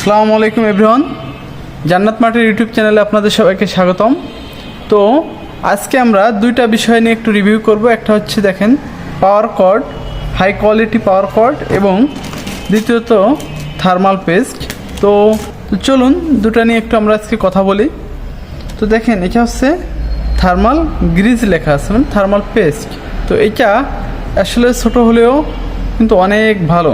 আসসালামু আলাইকুম এভরিওয়ান, জান্নাত মার্টের ইউটিউব চ্যানেলে আপনাদের সবাইকে স্বাগতম। তো আজকে আমরা দুইটা বিষয় নিয়ে একটু রিভিউ করব। একটা হচ্ছে দেখেন power cord, high quality power cord, এবং দ্বিতীয়ত থার্মাল পেস্ট। তো চলুন দুটো নিয়ে একটু আমরা আজকে কথা বলি। তো দেখেন এটা হচ্ছে থার্মাল গ্রিজ লেখা আছে, মানে থার্মাল পেস্ট। তো এটা আসলে ছোট হলেও কিন্তু অনেক ভালো,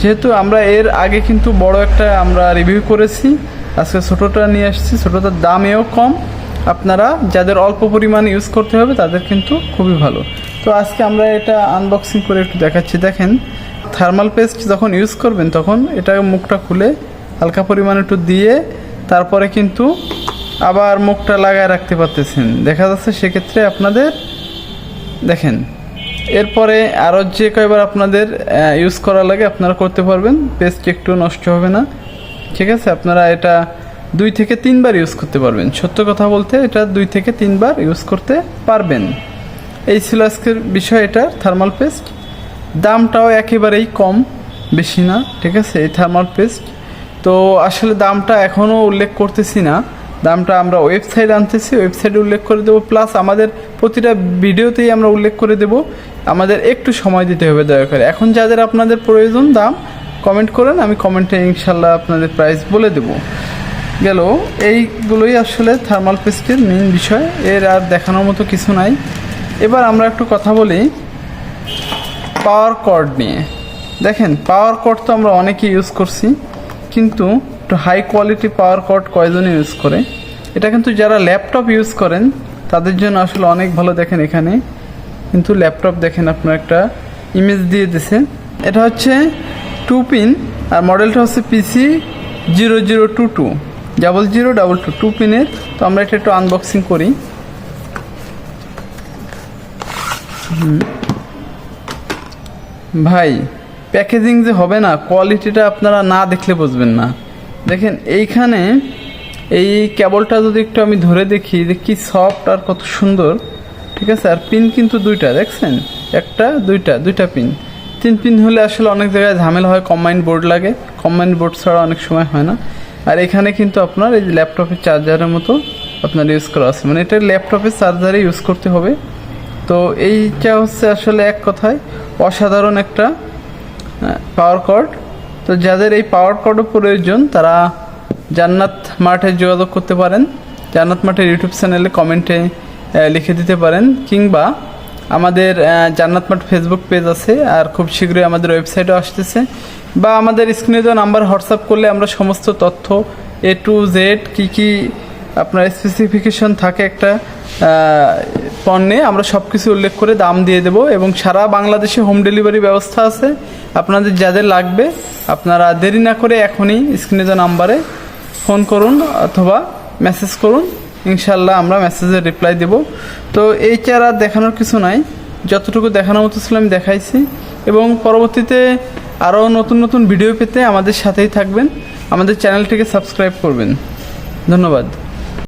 যেহেতু আমরা এর আগে কিন্তু বড় একটা আমরা রিভিউ করেছি। আজকে ছোটোটা নিয়ে আসছি, ছোটোটার দামেও কম। আপনারা যাদের অল্প পরিমাণে ইউজ করতে হবে তাদের কিন্তু খুবই ভালো। তো আজকে আমরা এটা আনবক্সিং করে একটু দেখাচ্ছি। দেখেন থার্মাল পেস্ট যখন ইউজ করবেন তখন এটা মুখটা খুলে হালকা পরিমাণে একটু দিয়ে তারপরে কিন্তু আবার মুখটা লাগায় রাখতে পারতেছেন, দেখা যাচ্ছে। সেক্ষেত্রে আপনাদের দেখেন এরপরে আরও যে কয়বার আপনাদের ইউজ করা লাগে আপনারা করতে পারবেন, পেস্ট একটু নষ্ট হবে না। ঠিক আছে, আপনারা এটা 2 থেকে 3 বার ইউজ করতে পারবেন। সত্য কথা বলতে এটা 2 থেকে 3 বার ইউজ করতে পারবেন। এই ছিল আজকের বিষয়। এটা থার্মাল পেস্ট, দামটাও একেবারেই কম, বেশি না। ঠিক আছে, এই থার্মাল পেস্ট তো আসলে দামটা এখনও উল্লেখ করতেছি না, দামটা আমরা ওয়েবসাইট আনতেছি, ওয়েবসাইটে উল্লেখ করে দেবো। প্লাস আমাদের প্রতিটা ভিডিওতেই আমরা উল্লেখ করে দেব। আমাদের একটু সময় দিতে হবে দয়া করে। এখন যাদের আপনাদের প্রয়োজন দাম কমেন্ট করেন, আমি কমেন্টে ইনশাল্লাহ আপনাদের প্রাইস বলে দেব। গেল এইগুলোই আসলে থার্মাল পেস্টের মেইন বিষয়, এর আর দেখানোর মতো কিছু নাই। এবার আমরা একটু কথা বলি পাওয়ার কর্ড নিয়ে। দেখেন পাওয়ার কর্ড তো আমরা অনেকেই ইউজ করছি, কিন্তু একটু হাই কোয়ালিটি পাওয়ার কর্ড কয়জনে ইউজ করে। এটা কিন্তু যারা ল্যাপটপ ইউজ করেন তাদের জন্য আসলে অনেক ভালো। দেখেন এখানে কিন্তু ল্যাপটপ দেখেন আপনার একটা ইমেজ দিয়ে দিছে। এটা হচ্ছে 2 পিন আর মডেলটা হচ্ছে PC0022 0022 2 পিনের। তো আমরা এটা একটু আনবক্সিং করি। ভাই প্যাকেজিং যে হবে না, কোয়ালিটিটা আপনারা না দেখলে বুঝবেন না। দেখেন এইখানে এই কেবলটা যদি একটু আমি ধরে দেখি যে কি সফট আর কত সুন্দর। ঠিক আছে, আর পিন কিন্তু 2টা, দেখছেন, একটা দুইটা পিন। 3 পিন হলে আসলে অনেক জায়গায় ঝামেলা হয়, কম্বাইন্ড বোর্ড লাগে। কম্বাইন্ড বোর্ড ছাড়া অনেক সময় হয় না। আর এখানে কিন্তু আপনার এই ল্যাপটপের চার্জারের মতো আপনার ইউজ করা আছে, মানে এটা ল্যাপটপের চার্জারে ইউজ করতে হবে। তো এইটা হচ্ছে আসলে এক কথায় অসাধারণ একটা পাওয়ার কর্ড। তো যাদের এই পাওয়ার কর্ডও প্রয়োজন তারা জান্নাত মার্টে যোগাযোগ করতে পারেন। জান্নাত মার্টের ইউটিউব চ্যানেলে কমেন্টে লিখে দিতে পারেন, কিংবা আমাদের জান্নাত মার্ট ফেসবুক পেজ আছে, আর খুব শীঘ্রই আমাদের ওয়েবসাইটও আসতেছে। বা আমাদের স্ক্রিনে দেওয়া নাম্বার হোয়াটসঅ্যাপ করলে আমরা সমস্ত তথ্য A to Z কী আপনার স্পেসিফিকেশন থাকে একটা পণ্যে, আমরা সব কিছু উল্লেখ করে দাম দিয়ে দেব। এবং সারা বাংলাদেশে হোম ডেলিভারি ব্যবস্থা আছে। আপনাদের যাদের লাগবে আপনারা দেরি না করে এখনই স্ক্রিনে দেওয়া নাম্বারে ফোন করুন অথবা মেসেজ করুন, ইনশাল্লাহ আমরা মেসেজের রিপ্লাই দেব। তো এই আর দেখানোর কিছু নাই, যতটুকু দেখানোর মতো ছিল আমি দেখাইছি। এবং পরবর্তীতে আরও নতুন ভিডিও পেতে আমাদের সাথেই থাকবেন, আমাদের চ্যানেলটিকে সাবস্ক্রাইব করবেন। ধন্যবাদ।